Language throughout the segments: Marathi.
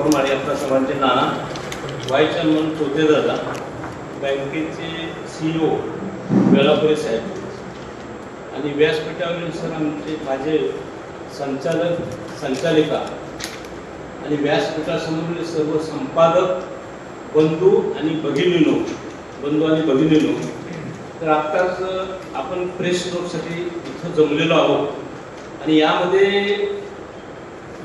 माळी, आपल्या सर्वांचे नाना, व्हाईस चेअरमन चौथे दादा, बँकेचे CEO वेलापुरे साहेब आणि व्यासपीठावरील सर आमचे माझे संचालिका आणि व्यासपीठासमोरील सर्व संपादक बंधू आणि भगिनीनो. तर आत्ताच आपण प्रेस नोटसाठी इथं जमलेलो आहोत आणि यामध्ये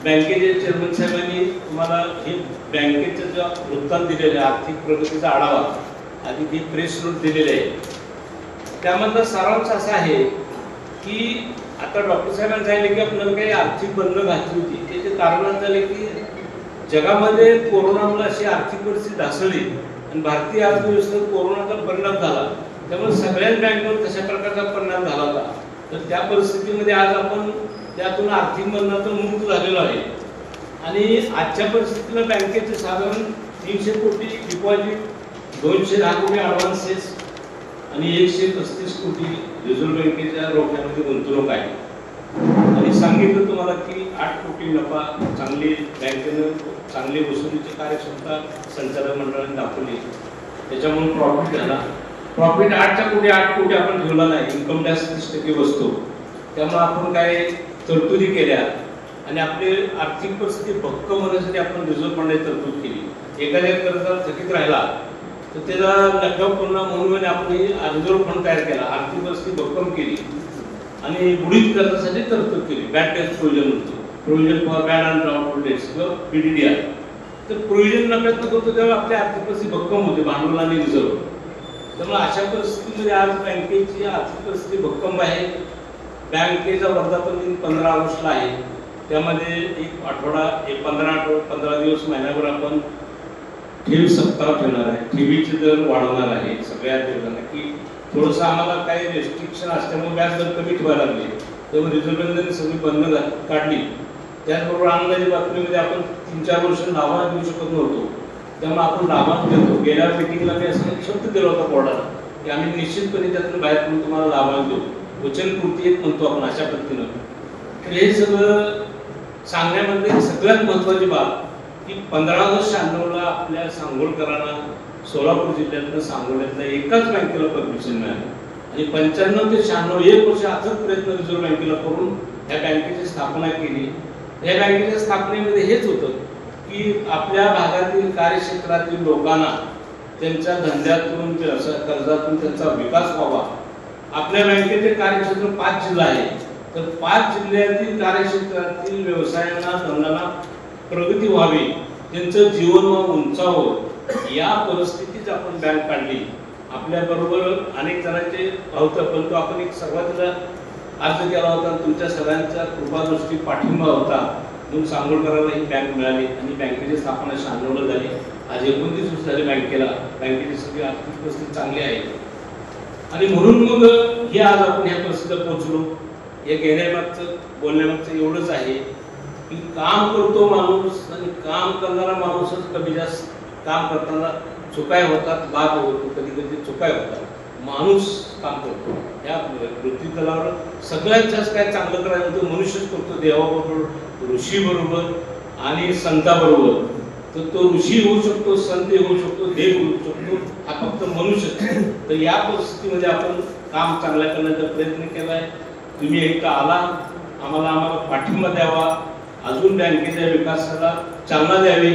बँकेचे चेअरमन साहेबांनी तुम्हाला हे बँकेचं जो वृत्तांत दिलेलं आहे, आर्थिक प्रगतीचा आढावा आणि ती प्रेस नोट दिलेली आहे, त्यामधला सारांश असा आहे की आता डॉक्टर साहेबांनी सांगितले की आपल्याला काही आर्थिक बंधनं घातली होती. त्याचे कारण झाले की जगामध्ये कोरोनामुळे अशी आर्थिक परिस्थिती ढासळली आणि भारतीय अर्थव्यवस्थेत कोरोनाचा परिणाम झाला, त्यामुळे सगळ्याच बँकेवर तशा प्रकारचा परिणाम झाला होता. तर त्या परिस्थितीमध्ये आज आपण त्यातून आर्थिक बंधनातून मुक्त झालेलो आहे आणि आजच्या परिस्थितीला बँकेचे साधारण 300 कोटी डिपॉझिट, 210 कोटी ॲडव्हान्सेस आणि 135 कोटी रिझर्व्ह बँकेच्या रोख्यामध्ये गुंतवणूक आहे. आणि सांगितलं तुम्हाला की 8 कोटी नफा, चांगली बँकेनं चांगली वसुलीची कार्यक्षमता संचालक मंडळाने दाखवली, त्याच्यामुळे प्रॉफिट झाला. प्रॉफिट 8 कोटी आपण ठेवला नाही, इन्कम टॅक्स 30% बसतो, त्यामुळे आपण काय तरतुदी केल्या आणि आपली आर्थिक परिस्थिती भक्कम होण्यासाठी आपण रिझर्व्ह फंडाची तरतूद केली. एखाद्या कर्जदार थकीत राहिला तर त्याला लक्षात पूर्ण म्हणून आपण रिझर्व्ह फंड तयार केला, आर्थिक परिस्थिती भक्कम केली आणि बुडीत कर्जासाठी तरतूद केली. Bad debt provision for bad and doubtful debts किंवा BDDR. तर प्रोव्हिजन नफ्यात्मक होतं तेव्हा आपली आर्थिक परिस्थिती भक्कम होते, भांडवल आणि रिझर्व्ह. त्यामुळे अशा परिस्थितीमध्ये आज बँकेची आर्थिक परिस्थिती भक्कम आहे. बँकेचा वर्धापन दिन 15 ऑगस्टला आहे, त्यामध्ये एक 15 दिवस महिन्याभर आपण ठेव सप्ताह ठेवणार आहे, ठेवीचे दर वाढवणार आहे सगळ्या ठेवताना की थोडंसं आम्हाला काही रेस्ट्रिक्शन असल्यामुळे व्याज दर कमी ठेवायला लागले, त्यामुळे रिझर्व्ह बँकेने सगळी बंधनं काढली. त्याचबरोबर आनंदाच्या बातमीमध्ये आपण 3-4 वर्ष लाभांश देऊ शकत नव्हतो, त्यामुळे आपण लाभांश देतो. गेल्या मीटिंगला मी असं शब्द दिला होता बोर्डाला की आम्ही निश्चितपणे त्यातून बाहेर पडून तुम्हाला लाभांश देऊ, वचनपूर्ती एक म्हणतो आपण अशा पद्धतीनं. तर हे सगळं सांगण्यामध्ये सगळ्यात महत्त्वाची बाब की 1596ला आपल्या सांगोलकरांना सोलापूर जिल्ह्यातनं सांगोल्यातल्या एकाच बँकेला परमिशन मिळाली आणि 95 ते 96 1 वर्ष अथक प्रयत्न रिझर्व्ह बँकेला करून ह्या बँकेची स्थापना केली. या बँकेच्या स्थापनेमध्ये हेच होतं की आपल्या भागातील कार्यक्षेत्रातील लोकांना त्यांच्या धंद्यातून कर्जातून त्यांचा विकास व्हावा. आपल्या बँकेचे कार्यक्षेत्र 5 जिल्हा आहे, तर 5 जिल्ह्यातील कार्यक्षेत्रातील व्यवसायांना धंद्यांना प्रगती व्हावी, त्यांचं जीवनमान उंचावं, या परिस्थितीत आपण बँक काढली. आपल्या बरोबर अनेक जणांचे होतं, परंतु आपण एक सुरुवातीला अर्ज केला होता, तुमच्या सगळ्यांच्या कृपादृष्टी पाठिंबा होता म्हणून सांगोलकरांना ही बँक मिळाली आणि बँकेची स्थापना 96ला झाली. आज 29 वर्ष झाले बँकेला. बँकेची सगळी आर्थिक परिस्थिती चांगली आहे आणि म्हणून मग हे आज आपण ह्या परिस्थितीत पोहोचलो. हे घेण्यामागचं बोलण्यामागचं एवढंच आहे की काम करतो माणूस आणि काम करणारा माणूसच कमी जास्त काम करताना चुकाय होतात, बाद होतो, कधी कधी चुकाय होतात, माणूस काम करतो. या पृथ्वी तलावर सगळ्यात जास्त काय चांगलं करायला होतं मनुष्यच करतो, देवाबरोबर, ऋषीबरोबर आणि संताबरोबर. तर तो ऋषी होऊ शकतो, संत होऊ शकतो, देव होऊ शकतो, हा फक्त मनुष्य. तर या परिस्थितीमध्ये आपण काम चांगल्या करण्याचा प्रयत्न केलाय. तुम्ही एकदा आला, आम्हाला पाठिंबा द्यावा, अजून बँकेच्या विकासाला चालना द्यावी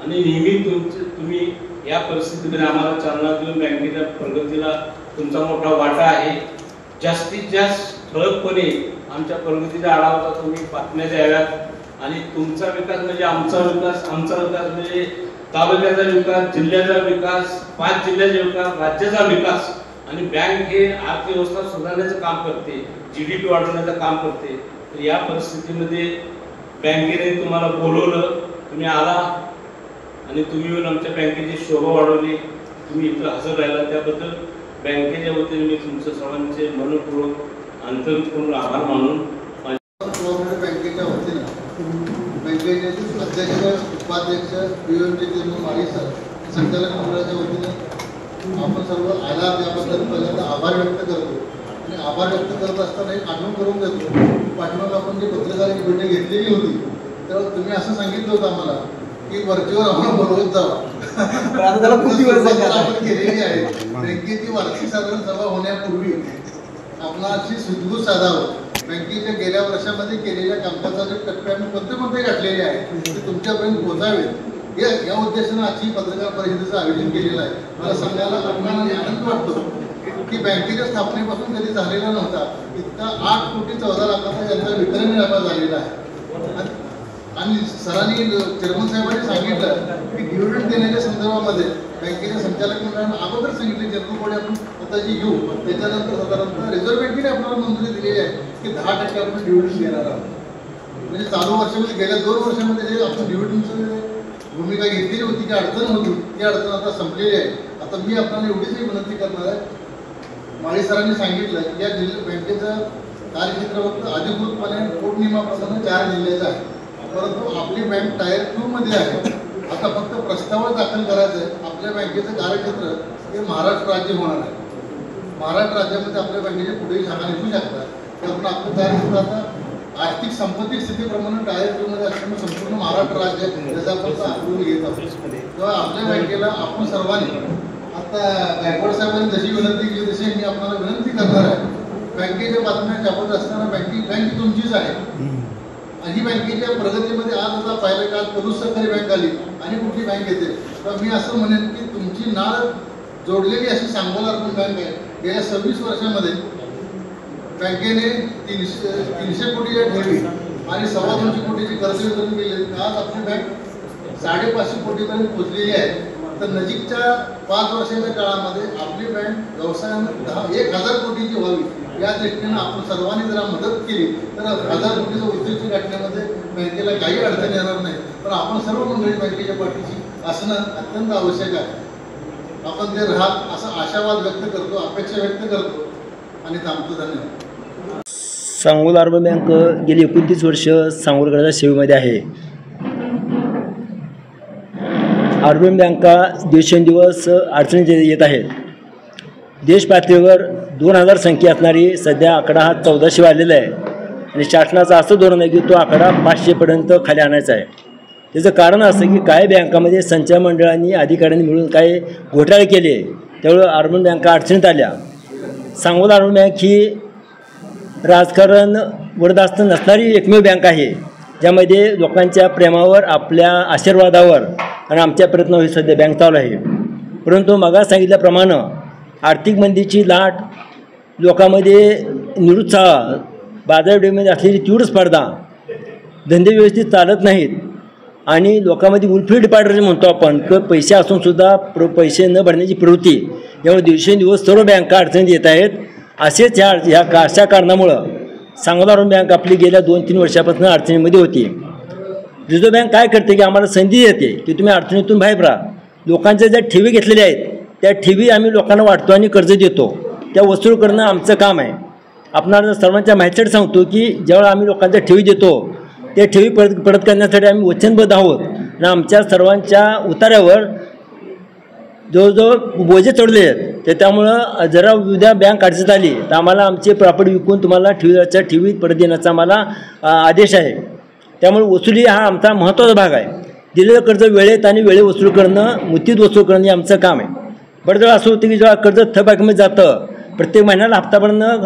आणि नेहमी तुम्ही या परिस्थितीमध्ये आम्हाला चालना देऊन बँकेच्या प्रगतीला तुमचा मोठा वाटा आहे. जास्तीत जास्त ठळकपणे आमच्या प्रगतीच्या आढावाचा तुम्ही बातम्या द्याव्यात आणि तुमचा विकास म्हणजे आमचा विकास, आमचा विकास म्हणजे तालुक्याचा विकास, जिल्ह्याचा विकास, 5 जिल्ह्याचा विकास, राज्याचा विकास. आणि बँक हे अर्थव्यवस्था सुधारण्याचं काम करते, GDP वाढवण्याचं काम करते. तर या परिस्थितीमध्ये बँकेने तुम्हाला बोलवलं, तुम्ही आला आणि तुम्ही येऊन आमच्या बँकेची शोभा वाढवली, तुम्ही इथं हजर राहिला, त्याबद्दल बँकेच्या वतीने मी तुमचं सर्वांचे मनपूर्वक अंतर्गत आभार मानून बँकेच्या वतीनं बँकेचे अध्यक्ष, उपाध्यक्ष, माळी सर, संचालक मंडळाच्या वतीनं आपण सर्व आला त्याबद्दल पहिल्यांदा आभार व्यक्त करतो. आणि आभार व्यक्त करत असताना एक आठवण करून देतो, पाठीमागे आपण जी पत्रकार बैठक घेतलेली होती तेव्हा तुम्ही असं सांगितलं होतं आम्हाला की वरचीवर आम्हाला बोलवत जावा. आपण केलेली आहे. बँकेची वार्षिक साधारण सभा होण्यापूर्वी आपणाशी सुदगुज साधावं. बँकेच्या गेल्या वर्षामध्ये केलेल्या कामकाजाचे टप्पे आम्ही कोणते गाठलेले आहे ते तुमच्यापर्यंत पोहोचावेत या उद्देशानं आजची पत्रकार परिषदेचं आयोजन केलेलं आहे. मला सांगायला अभिमान आणि आनंद वाटतो की बँकेच्या स्थापनेपासून कधी झालेला नव्हता इतका 8,14,00,000 यांचा वितरण नफा झालेला आहे. आणि सरांनी चेअरमन साहेबांनी सांगितलं की डिव्हिडंड देण्याच्या संदर्भामध्ये बँकेच्या संचालक मंडळानं अगोदर सांगितले जनरल बॉडी आपण आता जी घेऊ त्याच्यानंतर साधारणतः रिझर्व्ह बँकेने आपल्याला मंजुरी दिलेली आहे की 10% आपण डिव्हिडंड देणार आहोत. म्हणजे चालू वर्षामध्ये गेल्या 2 वर्षामध्ये जे आपण डिव्हिडंडचं भूमिका घेतलेली होती की अडचण होती ती अडचण आता संपलेली आहे. आता मी आपल्याला एवढीच विनंती करणार आहे. माळी सरांनी सांगितलं की या जिल्हा बँकेचं कार्यक्षेत्र फक्त अधिकृतपणे पोटनियमाप्रमाणे 4 जिल्ह्याचं आहे, परंतु आपली बँक टायर 2 मध्ये आहे. आता फक्त प्रस्तावच दाखल करायचं आहे. आपल्या बँकेचं कार्यक्षेत्र हे महाराष्ट्र राज्य होणार आहे. महाराष्ट्र राज्यामध्ये आपल्या बँकेचे पुढेही शाखा निघू शकतात. त्यामुळे आपलं कार्यक्षेत्र आता आर्थिक संपत्ती स्थितीप्रमाणे टायर 2 मध्ये असल्यामुळे संपूर्ण महाराष्ट्र राज्य त्याचा आपण अप्रूव्हल घेत आहोत. तेव्हा आपल्या बँकेला आपण सर्वांनी आता गायकवाड साहेबांनी जशी विनंती केली तशी मी आपल्याला विनंती करणार आहे. बँकेच्या बातम्या छापत असताना बँक तुमचीच आहे आणि बँकेच्या प्रगतीमध्ये आज आता पाहिलं काल पलूस सहकारी बँक आली आणि कुठली बँक येते. तर मी असं म्हणेन की तुमची नाळ जोडलेली अशी सांगोला अर्बन बँक आहे. गेल्या 26 वर्षामध्ये बँकेने 300 कोटीच्या ठेवी आणि 225 कोटीची कर्ज वितरण केले. आज आपली बँक 550 कोटीपर्यंत पोहोचलेली आहे. तर नजीकच्या 5 वर्षाच्या काळामध्ये आपली बँक व्यवसायानं 1,000 कोटीची व्हावी या दृष्टीनं आपण सर्वांनी जरा मदत केली तर 1,000 कोटीचं उद्दिष्ट गाठण्यामध्ये बँकेला काही अडचण येणार नाही. पण आपण सर्व मंडळी बँकेच्या पाठीशी असणं अत्यंत आवश्यक आहे. आपण ते राहत असा आशावाद व्यक्त करतो, अपेक्षा व्यक्त करतो आणि थांबतो. धन्यवाद. सांगोला अर्बन बँक गेली 29 वर्ष सांगोलकरांच्या सेवेमध्ये आहे. अर्बन बँका दिवसेंदिवस अडचणीत येत आहेत. देश पातळीवर 2,000 संख्या असणारी सध्या आकडा हा 1400 आलेला आहे आणि शासनाचं असं धोरण आहे की तो आकडा 500पर्यंत खाली आणायचा आहे. त्याचं कारण असं की काही बँकामध्ये संचालक मंडळांनी अधिकाऱ्यांनी मिळून काही घोटाळे केले त्यामुळे अर्बन बँका अडचणीत आल्या. सांगोला अर्बन बँक ही राजकारण वरदास्त नसणारी एकमेव बँक आहे ज्यामध्ये लोकांच्या प्रेमावर आपल्या आशीर्वादावर आणि आमच्या प्रयत्नावर ही सध्या बँक चालू आहे. परंतु मगा सांगितल्याप्रमाणे आर्थिक मंदीची लाट लोकांमध्ये निरुत्साह बाजारपेठेमध्ये असलेली तीव्र स्पर्धा धंदे व्यवस्थित चालत नाहीत आणि लोकांमध्ये उलफीड पाडर म्हणतो आपण की पैसे असूनसुद्धा पैसे न भरण्याची प्रवृत्ती यामुळे दिवसेंदिवस सर्व बँका अडचणीत येत आहेत. असेच अशा कारणामुळं सांगोला अर्बन बँक आपली गेल्या 2-3 वर्षापासून अडचणीमध्ये होती. रिझर्व्ह बँक काय करते की आम्हाला संधी देते की तुम्ही अडचणीतून बाहेर राहा. लोकांच्या ज्या ठेवी घेतलेल्या आहेत त्या ठेवी आम्ही लोकांना वाटतो आणि कर्ज देतो. त्या वसूल करणं आमचं काम आहे. आपणाला सर्वांच्या माहितीसाठी सांगतो की जेव्हा आम्ही लोकांच्या ठेवी देतो त्या ठेवी परत करण्यासाठी आम्ही वचनबद्ध आहोत आणि आमच्या सर्वांच्या उतार्यावर जवळजवळ बोजे चढले आहेत. त्यामुळं जरा उद्या बँक अडचणीत आली तर आम्हाला आमचे प्रॉपर्टी विकून तुम्हाला ठेवी परत देण्याचा आम्हाला आदेश आहे. त्यामुळे वसुली हा आमचा महत्त्वाचा भाग आहे. दिलेलं कर्ज वेळेत आणि वेळेत वसूल करणं मुतीत वसूल करणं हे आमचं काम आहे. बरं जेव्हा असं होतं की जेव्हा कर्ज थकबाकीमध्ये जातं प्रत्येक महिन्याला हप्ता भरणं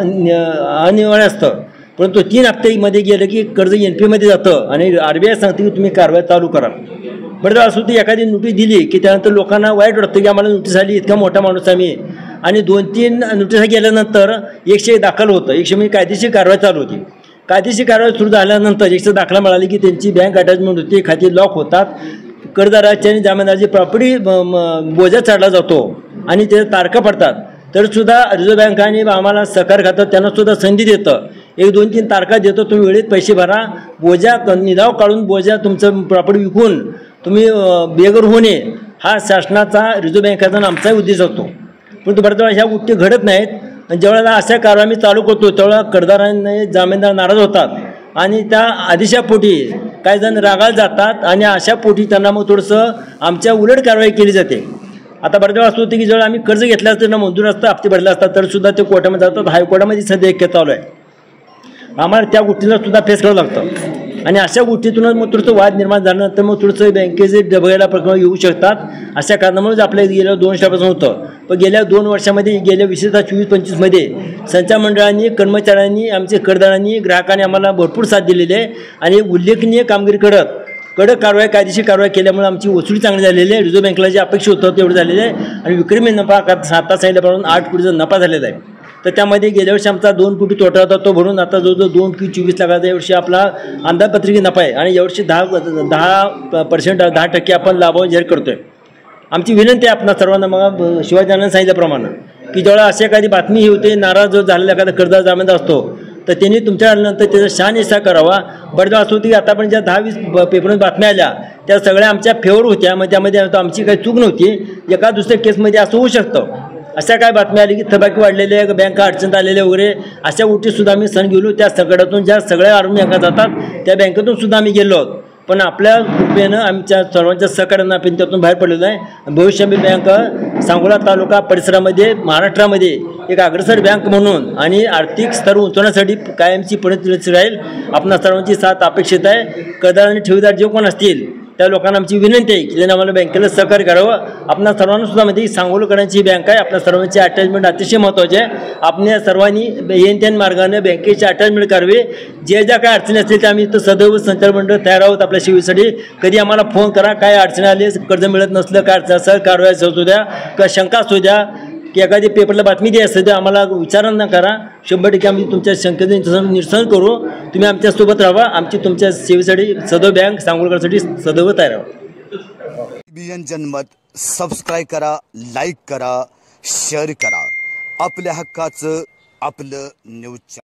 अनिवार्य असतं परंतु 3 हप्त्यामध्ये गेलं की कर्ज NPAमध्ये जातं आणि RBI सांगते की तुम्ही कारवाई चालू करा. बरं जेव्हा असं होतं एखादी नोटीस दिली की त्यानंतर लोकांना वाईट वाटतं की आम्हाला नोटीस आली इतका मोठा माणूस आम्ही आणि 2-3 नोटीस गेल्यानंतर 101 दाखल होतं. 100 म्हणजे कायदेशीर कारवाई चालू होती. कायदेशीर कारवाई सुरू झाल्यानंतर 100 दाखला मिळाली की त्यांची बँक अटॅचमेंट होती, खाती लॉक होतात, कर्जदाराची आणि जामीनदाराची प्रॉपर्टी बोजा चढला जातो आणि त्याच्या तारखा पडतात. तरीसुद्धा रिझर्व्ह बँकाने आम्हाला सहकार खातं त्यांनासुद्धा संधी देतं 1-2-3 तारखा देतो तुम्ही वेळेत पैसे भरा. बोजा निलाव काढून बोजा तुमचं प्रॉपर्टी विकून तुम्ही बेघर होणे हा शासनाचा रिझर्व्ह बँकेचा आमचाही उद्देश असतो. परंतु बऱ्याच वेळा ह्या गोष्टी घडत नाहीत आणि ज्यावेळेला अशा कारवाई आम्ही चालू करतो त्यावेळेला कर्जदारांनी जामीनदार नाराज होतात आणि त्या आदेशापोटी काही जण रागाला जातात आणि अशा पोटी त्यांना मग थोडंसं आमच्या उलट कारवाई केली जाते. आता बऱ्याच वेळा असं होतं की जेव्हा आम्ही कर्ज घेतलं असतं ना मंजूर असतं हप्ते भरले असतात तर सुद्धा ते कोर्टामध्ये जातात. हायकोर्टामध्ये सध्या एक केस चालू आहे. आम्हाला त्या गोष्टीला सुद्धा फेस करावं लागतं. आणि अशा गोष्टीतूनच मग थोडंसं वाद निर्माण झाल्यानंतर मग थोडंसं बँकेचे डबघायला प्रकरण येऊ शकतात. अशा कारणामुळेच आपल्या गेल्या 2 वर्षापासून होतं. पण गेल्या 2 वर्षामध्ये गेल्या विशेषतः 24-25मध्ये संचालक कर्मचाऱ्यांनी आमचे करदारांनी ग्राहकांनी आम्हाला भरपूर साथ दिलेली आहे आणि उल्लेखनीय कामगिरी करत कडक कारवाई कायदेशीर कारवाई केल्यामुळे आमची वसुली चांगली झालेली आहे. रिझर्व्ह बँकेला जे अपेक्षित होतं तेवढं झालेलं आहे आणि विक्रमी नफा आता सांगितल्याप्रमाणे 8 कोटीचा नफा झालेला आहे. तर त्यामध्ये गेल्या वर्षी आमचा 2 कोटी तोटा होता, तो भरून आता जवळजवळ 2,24 लाखाचा यावर्षी आपला अंदाजपत्रकी नफा आहे आणि यावर्षी 10% आपण लाभांश जाहीर करतोय. आमची विनंती आहे आपणा सर्वांना, मग शिवाजींना सांगितल्याप्रमाणे की जेव्हा अशी एखादी बातमी ही होते, नाराज जो झालेला एखादा कर्जदार जामीनदार असतो तर त्यांनी तुमच्या आल्यानंतर त्याचा शहानिशा करावा. बरेचदा असं होती की आता पण ज्या 10-20 पेपरमध्ये बातम्या आल्या त्या सगळ्या आमच्या फेवर होत्या, मग त्यामध्ये आमची काही चूक नव्हती. एका दुसऱ्या केसमध्ये असं होऊ शकतं. अशा काय बातम्या आली की थबाकी वाढलेले आहे, बँका अडचणीत आलेल्या वगैरे अशा गोष्टीसुद्धा आम्ही सण गेलो. त्या संकटातून ज्या सगळ्या आरोग्य बँका जातात त्या बँकेतून सुद्धा आम्ही गेलो आहोत. पण आपल्या कृपेनं आमच्या सर्वांच्या सहकार्यानं आपण त्यातून बाहेर पडलेलो आहे. भविष्यातील बँक सांगोला तालुका परिसरामध्ये महाराष्ट्रामध्ये एक अग्रसर बँक म्हणून आणि आर्थिक स्तर उंचवण्यासाठी कायमची पुढे राहील. आपणा सर्वांची साथ अपेक्षित आहे. करदार आणि ठेवीदार जे कोण असतील त्या लोकांना आमची विनंती आहे की त्यांनी आम्हाला बँकेला सहकार्य करावं. आपणा सर्वांना सुद्धा माहिती सांगोलकरांची बँक आहे. आपल्या सर्वांची अटॅचमेंट अतिशय महत्त्वाची आहे. आपल्या सर्वांनी येन त्यान मार्गाने बँकेची अटॅचमेंट करावी. जे ज्या काय अडचणी असतील त्या आम्ही इथं सदैव संचालक मंडळ तयार आहोत आपल्या सेवेसाठी. कधी आम्हाला फोन करा, काय अडचणी आली, कर्ज मिळत नसलं, काय अडचण असेल, कारवाई असू द्या किंवा शंका असू द्या की एखादी पेपरला बातमी द्यायची असेल तर आम्हाला विचारणा करा. 100% आम्ही तुमच्या शंकेचं निरसन करू. तुम्ही आमच्यासोबत राहा. आमची तुमच्या सेवेसाठी सदैव बँक सांगोलकरसाठी सदैव तयार राहा. बीएन जनमत सबस्क्राईब करा, लाईक करा, शेअर करा. आपल्या हक्काचं आपलं न्यूज.